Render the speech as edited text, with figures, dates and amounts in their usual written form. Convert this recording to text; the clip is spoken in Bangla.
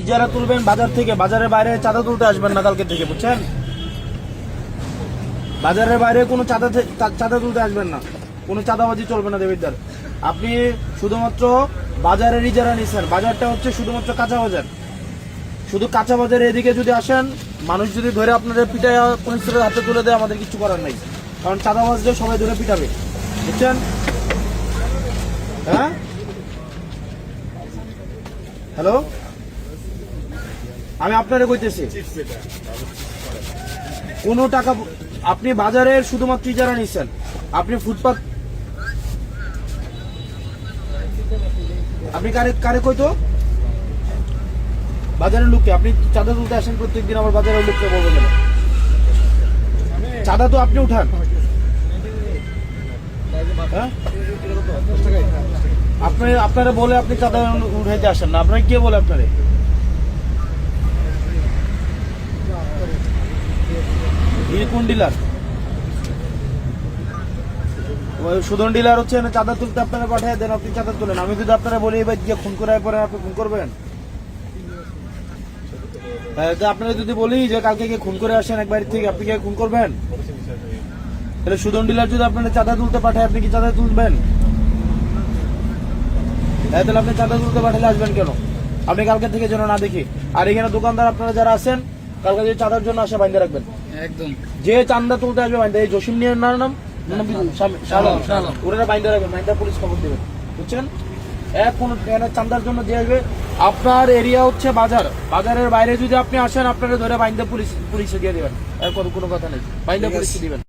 ইজারা তুলবেন বাজার থেকে, বাজারের বাইরে চাঁদা তুলতে আসবেন না কালকে থেকে, বুঝছেন? বাজারের বাইরে কোনো চাঁদা তুলতে আসবেন না, কোনো চাঁদাবাজি চলবে না দেবিদ্দার। আপনি শুধুমাত্র বাজারের ইজারা নিছেন, বাজারটা হচ্ছে শুধুমাত্র কাঁচা বাজার। শুধু কাঁচা বাজারে এদিকে যদি আসেন, মানুষ যদি ধরে আপনাদের পিটায় পুলিশের হাতে তুলে দেয়, আমাদের কিছু করার নাই, কারণ চাঁদাবাজদের সবাই ধরে পিটাবে, বুঝছেন? হ্যাঁ, হ্যালো, আমি আপনারে কইতেছি, কোনো টাকা আপনি বাজারের শুধুমাত্র ইজারা নিচ্ছেন, আপনি ফুটপাত, আপনি কারে কইতো বাজারের লোককে আপনি চাঁদা তুলতে আসেন প্রত্যেকদিন, আমার বাজারের লোককে বলবেন না চাঁদা তো আপনি উঠান। হ্যাঁ, আপনারা বলে আপনি চাঁদা উঠাইতে আসেন না, আপনারা কে বলে আপনারে? কোন ডিলার? সুদন ডিলার হচ্ছে চাঁদা তুলতে আপনারা পাঠিয়ে দেন, আপনি চাঁদা তুলেন। আমি যদি আপনারা বলি এবার গিয়ে খুন করার পরে আপনি খুন করবেন? আপনারা যদি বলি যে কালকে গিয়ে খুন করে আসেন এক বাড়ি থেকে, আপনি গিয়ে খুন করবেন? তাহলে সুদন ডিলার যদি আপনারা চাঁদা তুলতে পাঠায়, আপনি কি চাঁদা তুলবেন? তাহলে আপনি চাঁদা তুলতে পাঠালে আসবেন কেন? আপনি কালকে থেকে যেন না দেখি। আর এখানে দোকানদার আপনারা যারা আছেন, কালকে যদি চাঁদার জন্য আসে বাইন্দা রাখবেন, একদম যে চাঁদা তুলতে আসবে বাইন্দা, এই জসিম নিয়ে নাম ওরা বাইন্দা রাখবেন, বাইন্দা পুলিশ খবর দেবেন, বুঝছেন? চাঁদার জন্য যে আসবে, আপনার এরিয়া হচ্ছে বাজার, বাজারের বাইরে যদি আপনি আসেন, আপনারা ধরে বাইন্দা পুলিশে দিয়ে দেবেন, আর কোনো কথা নেই, বাইন্দা পুলিশে দিবেন।